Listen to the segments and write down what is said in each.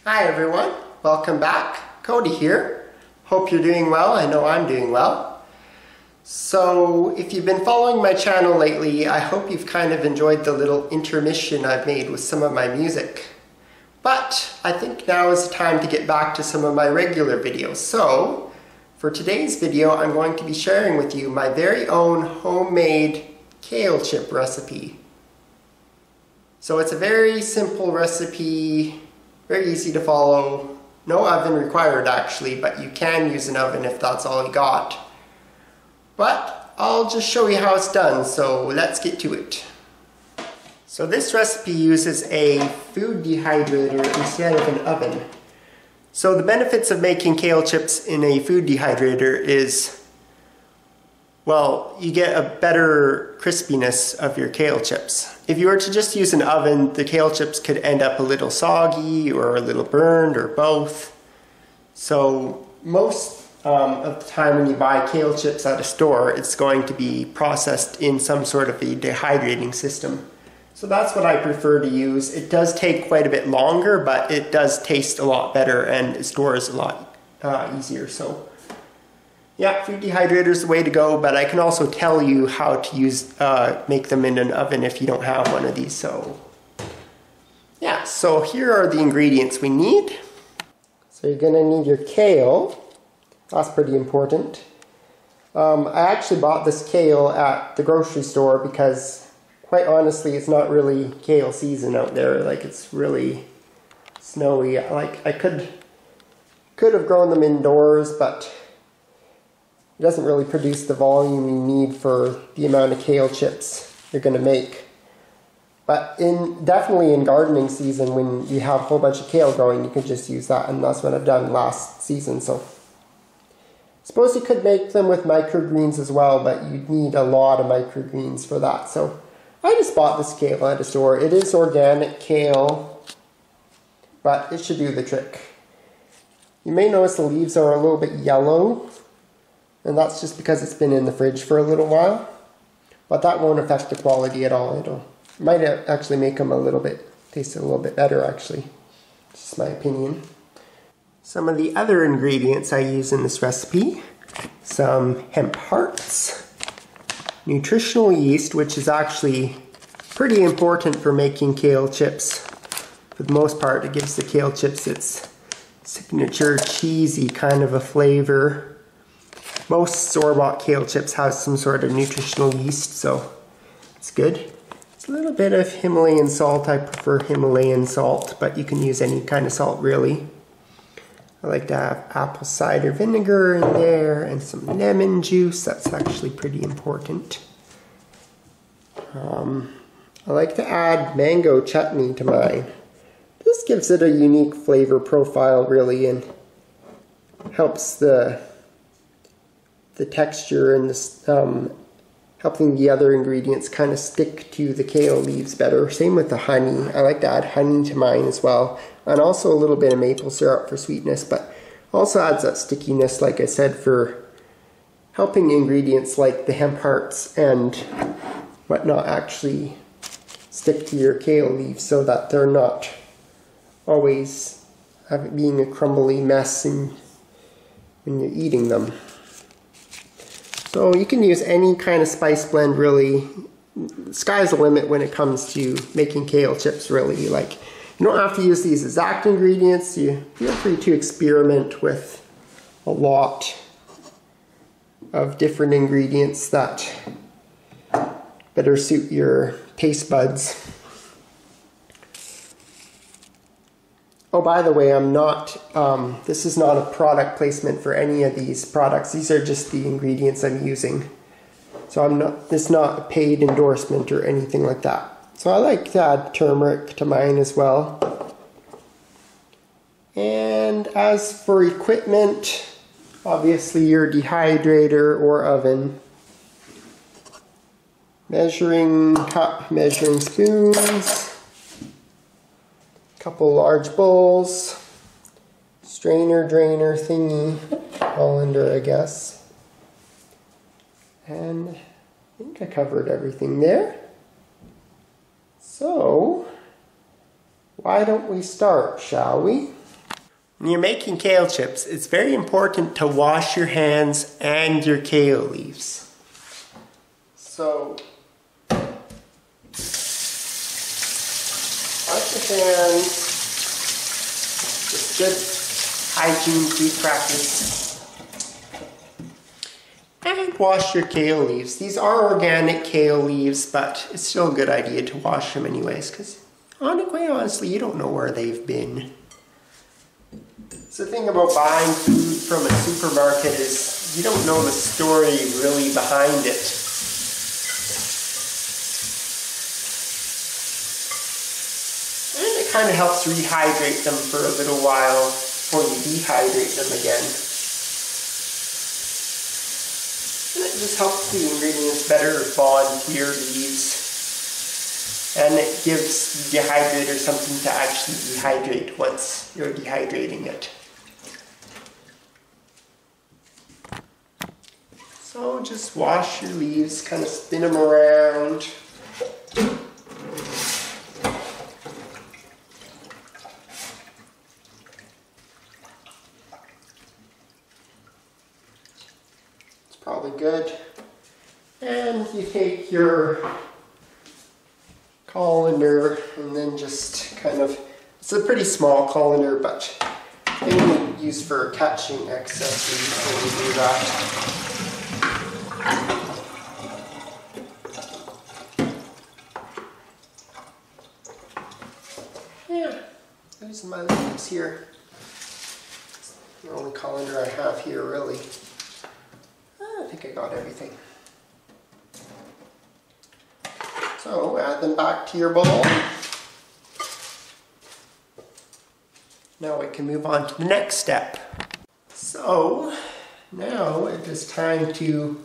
Hi everyone, welcome back. Cody here. Hope you're doing well. I know I'm doing well. So if you've been following my channel lately, I hope you've kind of enjoyed the little intermission I've made with some of my music. But I think now is the time to get back to some of my regular videos. So for today's video, I'm going to be sharing with you my very own homemade kale chip recipe. So it's a very simple recipe, very easy to follow, no oven required actually, but you can use an oven if that's all you got. But I'll just show you how it's done, so let's get to it. So this recipe uses a food dehydrator instead of an oven. So the benefits of making kale chips in a food dehydrator is, well, you get a better crispiness of your kale chips. If you were to just use an oven, the kale chips could end up a little soggy or a little burned or both. So most of the time when you buy kale chips at a store, it's going to be processed in some sort of a dehydrating system. So that's what I prefer to use. It does take quite a bit longer, but it does taste a lot better and it stores a lot easier. So yeah, food dehydrator is the way to go, but I can also tell you how to make them in an oven if you don't have one of these. So yeah, so here are the ingredients we need. So you're gonna need your kale. That's pretty important. I actually bought this kale at the grocery store because quite honestly, it's not really kale season out there. Like, it's really snowy. Like, I could have grown them indoors, but it doesn't really produce the volume you need for the amount of kale chips you're going to make. But definitely in gardening season, when you have a whole bunch of kale growing, you can just use that, and that's what I've done last season. So I suppose you could make them with microgreens as well, but you'd need a lot of microgreens for that. So I just bought this kale at a store. It is organic kale, but it should do the trick. You may notice the leaves are a little bit yellow, and that's just because it's been in the fridge for a little while. But that won't affect the quality at all. It might actually make them taste a little bit better actually. Just my opinion. Some of the other ingredients I use in this recipe: some hemp hearts, nutritional yeast, which is actually pretty important for making kale chips. For the most part, it gives the kale chips its signature cheesy kind of a flavor. Most store-bought kale chips have some sort of nutritional yeast, so it's good. It's a little bit of Himalayan salt. I prefer Himalayan salt, but you can use any kind of salt really. I like to have apple cider vinegar in there and some lemon juice. That's actually pretty important. I like to add mango chutney to mine. This gives it a unique flavor profile really, and helps the texture and this, helping the other ingredients kind of stick to the kale leaves better. Same with the honey. I like to add honey to mine as well, and also a little bit of maple syrup for sweetness, but also adds that stickiness, like I said, for helping ingredients like the hemp hearts and whatnot actually stick to your kale leaves so that they're not always being a crumbly mess when you're eating them. So you can use any kind of spice blend really. Sky's the limit when it comes to making kale chips really. Like, you don't have to use these exact ingredients. You feel free to experiment with a lot of different ingredients that better suit your taste buds. Oh, by the way, this is not a product placement for any of these products. These are just the ingredients I'm using. So this is not a paid endorsement or anything like that. So I like to add turmeric to mine as well. And as for equipment, obviously your dehydrator or oven, measuring cup, measuring spoons, couple large bowls, strainer, drainer thingy, colander I guess, and I think I covered everything there. So why don't we start, shall we? When you're making kale chips, it's very important to wash your hands and your kale leaves. So, wash your hands. It's good hygiene food practice. And wash your kale leaves. These are organic kale leaves, but it's still a good idea to wash them anyways, because quite honestly, you don't know where they've been. So the thing about buying food from a supermarket is you don't know the story really behind it. And it kind of helps rehydrate them for a little while before you dehydrate them again. And it just helps the ingredients better bond to your leaves. And it gives the dehydrator something to actually dehydrate once you're dehydrating it. So just wash your leaves, kind of spin them around. It's probably good. And you take your colander and then just kind of, it's a pretty small colander, but mainly used for catching excess leaves when you do that. Yeah, there's my leaves here. It's the only colander I have here, really. I think I got everything. So add them back to your bowl. Now we can move on to the next step. So now it is time to,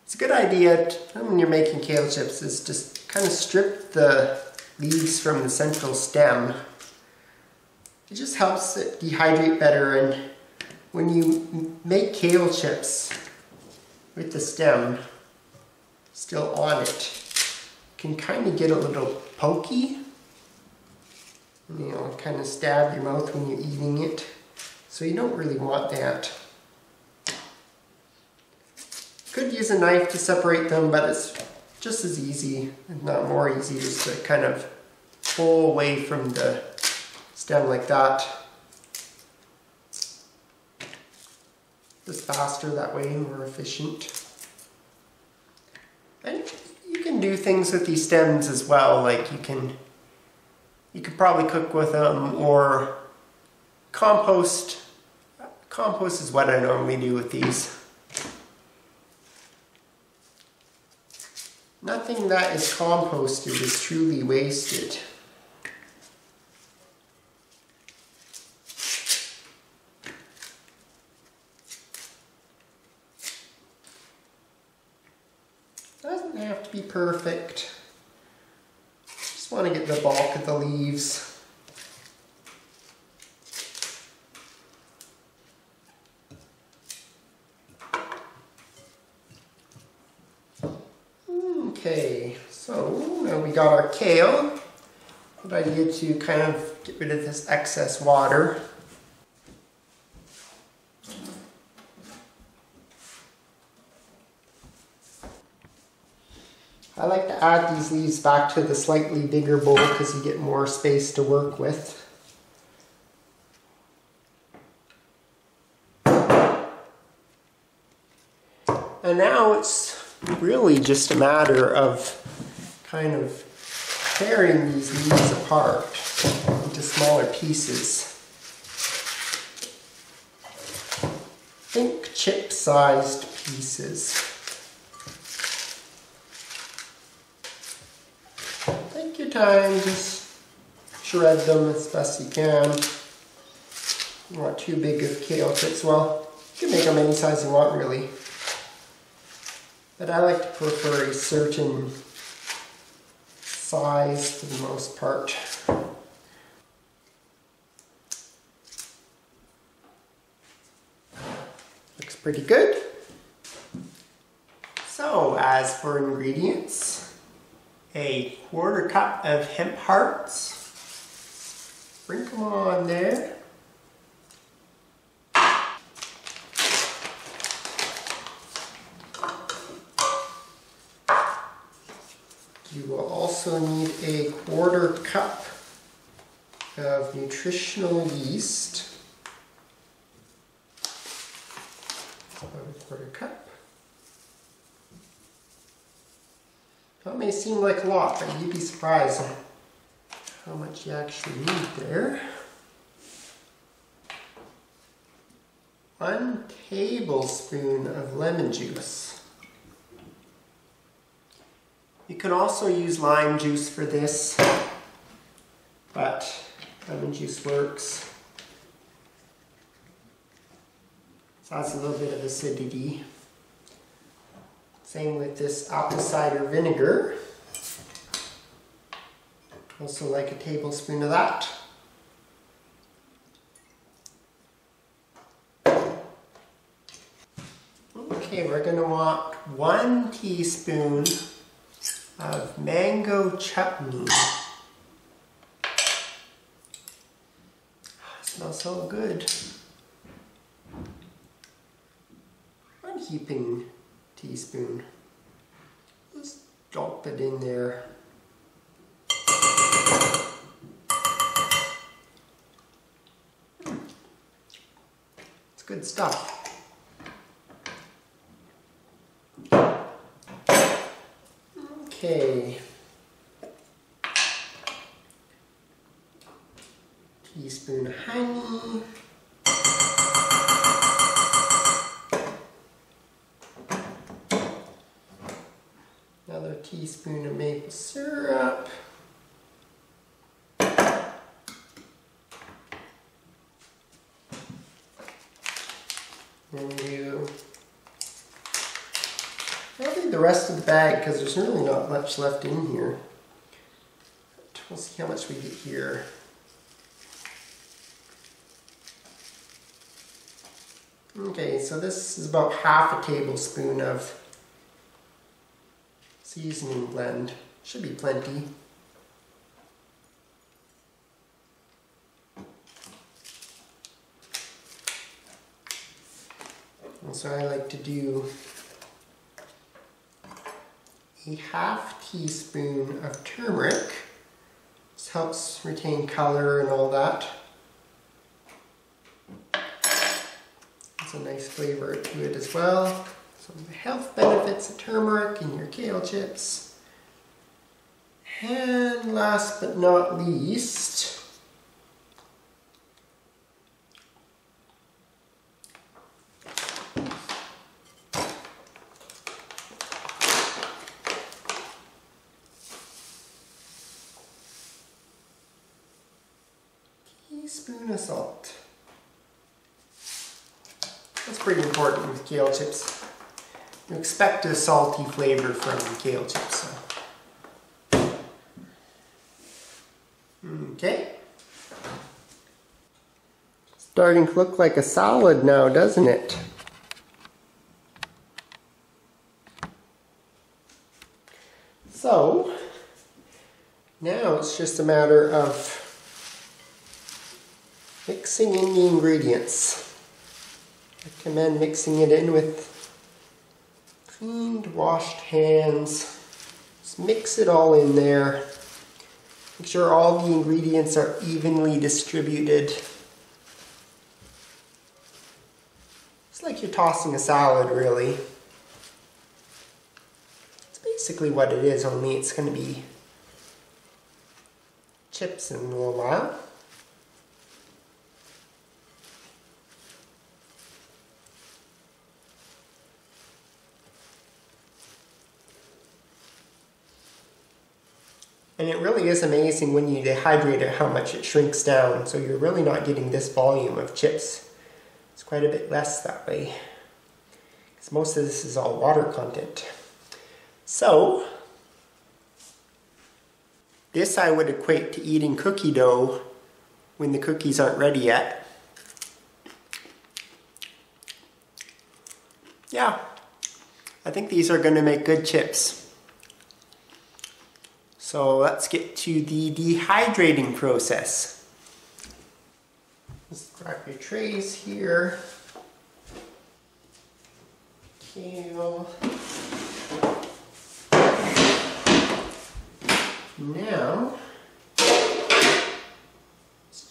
it's a good idea when you're making kale chips is just kind of strip the leaves from the central stem. It just helps it dehydrate better, and when you make kale chips with the stem still on it, can kind of get a little pokey, you know, kind of stab your mouth when you're eating it, so you don't really want that. Could use a knife to separate them, but it's just as easy, if not more easy, just to kind of pull away from the stem like that. Just faster that way, more efficient. And you can do things with these stems as well, like you could probably cook with them, or compost. Compost is what I normally do with these. Nothing that is composted is truly wasted. Doesn't have to be perfect. Just want to get the bulk of the leaves. Okay, so now we got our kale. Good idea to kind of get rid of this excess water. I like to add these leaves back to the slightly bigger bowl because you get more space to work with. And now it's really just a matter of kind of tearing these leaves apart into smaller pieces. Think chip-sized pieces. Take your time, just shred them as best you can. Not too big of kale chips. Well, you can make them any size you want, really. But I like to prefer a certain size for the most part. Looks pretty good. So, as for ingredients, a 1/4 cup of hemp hearts. Sprinkle them on there. also need a 1/4 cup of nutritional yeast. About a 1/4 cup. That may seem like a lot, but you'd be surprised how much you actually need there. 1 tablespoon of lemon juice. You can also use lime juice for this, but lemon juice works. It adds a little bit of acidity. Same with this apple cider vinegar. Also like a tablespoon of that. Okay, we're going to want 1 teaspoon of mango chutney. Smells so good. 1 heaping teaspoon. Just dump it in there. It's good stuff. Okay. Teaspoon of honey. Another teaspoon of maple syrup. And do probably the rest of the bag because there's really not much left in here. We'll see how much we get here. Okay, so this is about 1/2 tablespoon of seasoning blend. Should be plenty. And so I like to do a 1/2 teaspoon of turmeric. This helps retain color and all that. It's a nice flavor to it as well. Some of the health benefits of turmeric in your kale chips. And last but not least, teaspoon of salt. That's pretty important with kale chips. You expect a salty flavor from kale chips. So. Okay. Starting to look like a salad now, doesn't it? So, now it's just a matter of mixing in the ingredients. I recommend mixing it in with cleaned, washed hands. Just mix it all in there. Make sure all the ingredients are evenly distributed. It's like you're tossing a salad, really. It's basically what it is, only it's going to be chips in a little while. And it really is amazing when you dehydrate it how much it shrinks down. So you're really not getting this volume of chips. It's quite a bit less that way. Because most of this is all water content. So, this I would equate to eating cookie dough when the cookies aren't ready yet. Yeah, I think these are going to make good chips. So let's get to the dehydrating process. Just grab your trays here. Kale. Now, it's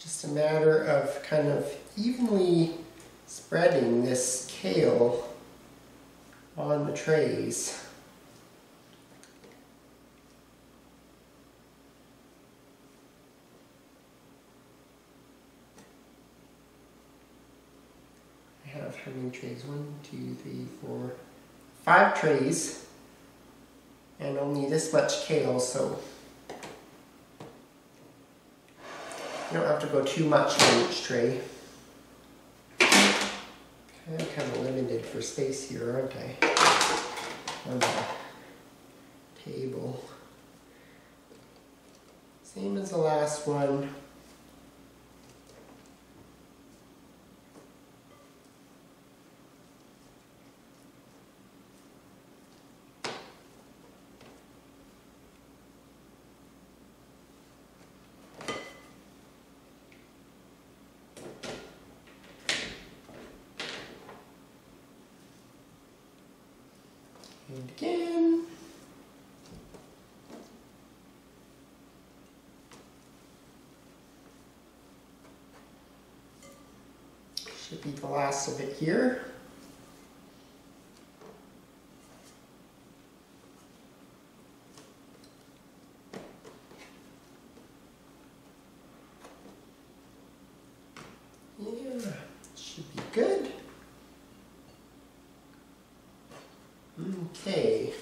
just a matter of kind of evenly spreading this kale on the trays. I have how many trays? 1, 2, 3, 4, 5 trays, and only this much kale, so you don't have to go too much on each tray. I'm kind of limited for space here, aren't I? On the table. Same as the last one. And again. Should be the last of it here. Yeah, should be good. Okay.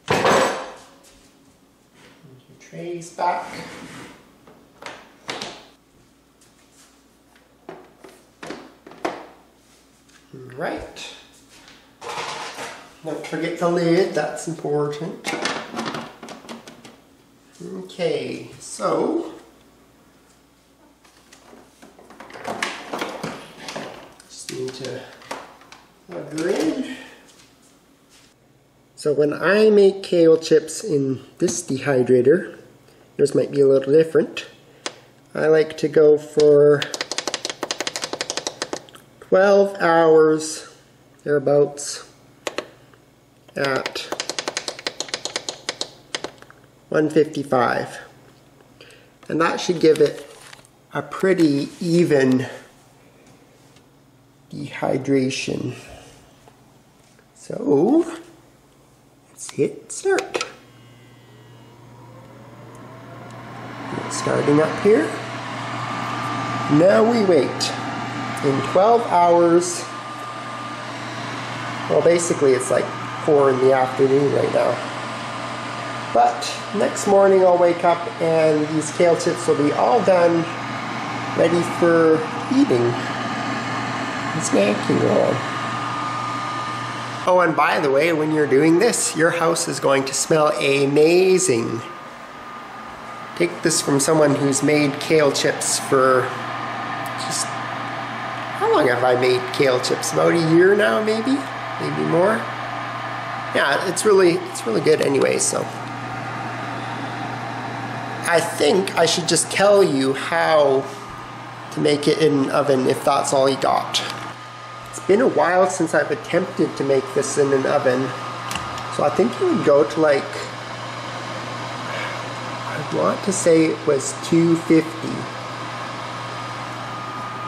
Your trays back. Right. Don't forget the lid, that's important. Okay, so just need to plug her in. So when I make kale chips in this dehydrator, yours might be a little different. I like to go for 12 hours, thereabouts, at 155. And that should give it a pretty even dehydration. So, let's hit start. It's starting up here. Now we wait. In 12 hours, well basically it's like 4 in the afternoon right now. But next morning I'll wake up and these kale chips will be all done, ready for eating and snacking on. Oh, and by the way, when you're doing this, your house is going to smell amazing. Take this from someone who's made kale chips for just, how long have I made kale chips? About a year now, maybe more. Yeah, it's really good anyway, so. I think I should just tell you how to make it in an oven if that's all you got. It's been a while since I've attempted to make this in an oven, so I think you would go to like, I want to say it was 250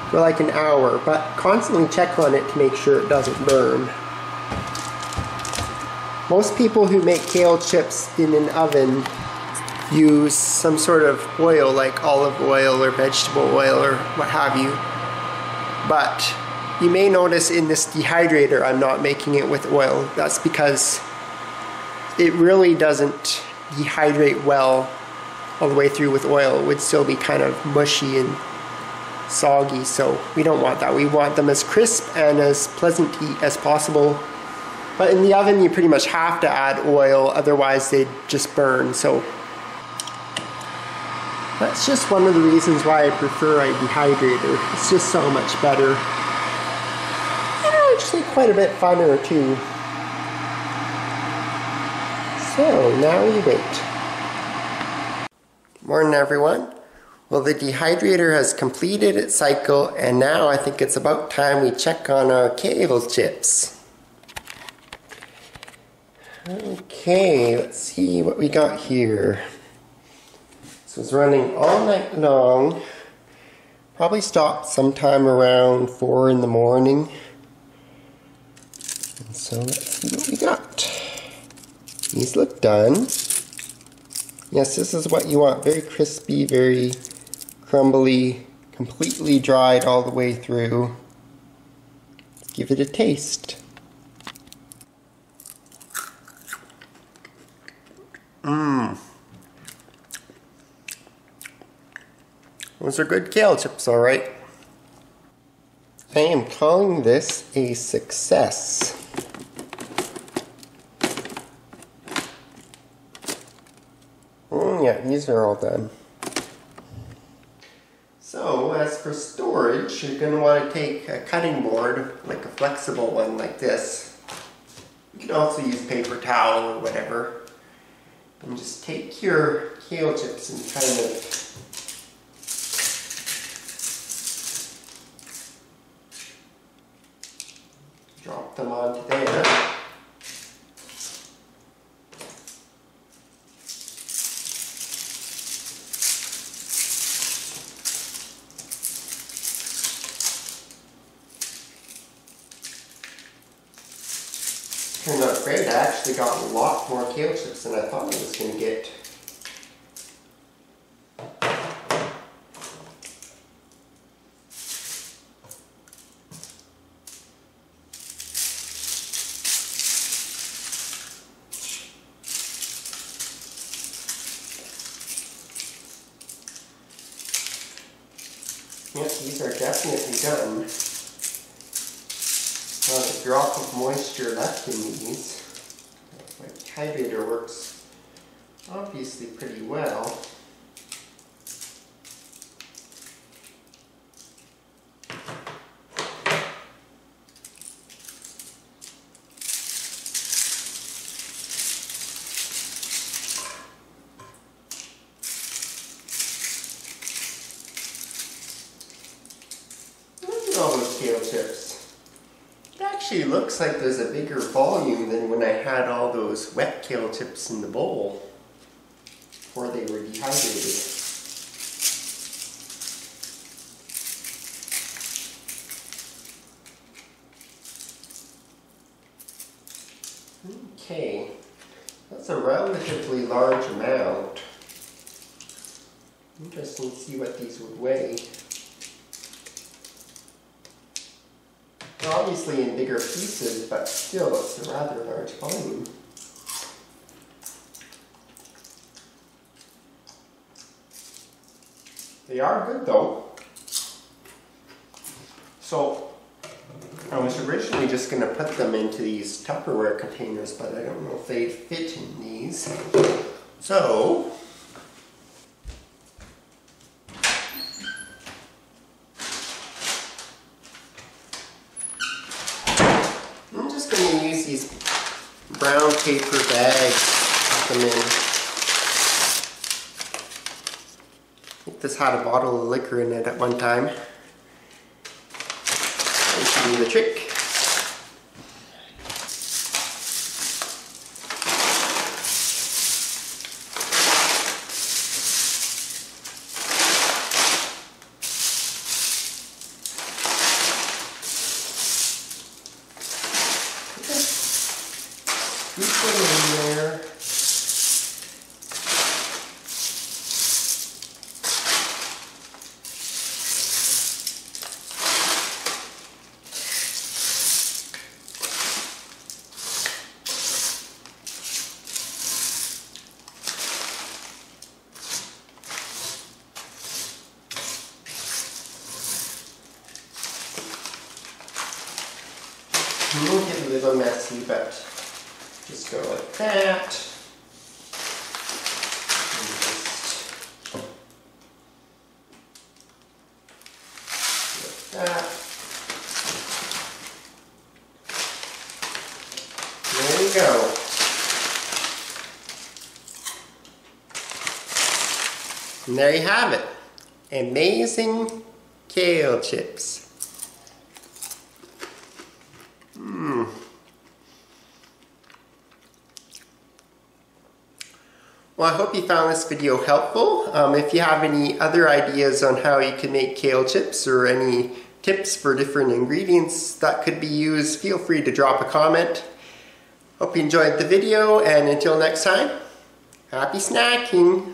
for like an hour, but constantly check on it to make sure it doesn't burn. Most people who make kale chips in an oven use some sort of oil like olive oil or vegetable oil or what have you, but you may notice in this dehydrator I'm not making it with oil. That's because it really doesn't dehydrate well all the way through with oil. It would still be kind of mushy and soggy, so we don't want that. We want them as crisp and as pleasant to eat as possible. But in the oven you pretty much have to add oil, otherwise they'd just burn. So that's just one of the reasons why I prefer a dehydrator. It's just so much better. And actually quite a bit funner too. So now we wait. Morning everyone. Well, the dehydrator has completed its cycle, and now I think it's about time we check on our kale chips. Okay, let's see what we got here. This was running all night long. Probably stopped sometime around 4 in the morning. And so let's see what we got. These look done. Yes, this is what you want. Very crispy, very crumbly, completely dried all the way through. Let's give it a taste. Those are good kale chips, alright. I am calling this a success. Yeah, these are all done. So, as for storage, you're going to want to take a cutting board, like a flexible one like this. You can also use paper towel or whatever. And just take your kale chips and kind of drop them onto there. Turned out great. I actually got a lot more kale chips than I thought I was going to get. Yep, these are definitely done. Not a drop of moisture left in these. My Tidator works obviously pretty well. Look at all those kale chips. It actually looks like there's a bigger volume than when I had all those wet kale chips in the bowl before they were dehydrated. Okay, that's a relatively large amount. Interesting to see what these would weigh. Obviously in bigger pieces, but still it's a rather large volume. They are good though. So I was originally just going to put them into these Tupperware containers, but I don't know if they'd fit in these. So these brown paper bags, put them in. I think this had a bottle of liquor in it at one time. That should do the trick. It will get a little messy, but just go like that. And just like that. There you go. And there you have it. Amazing kale chips. Well, I hope you found this video helpful. If you have any other ideas on how you can make kale chips or any tips for different ingredients that could be used, feel free to drop a comment. Hope you enjoyed the video, and until next time, happy snacking!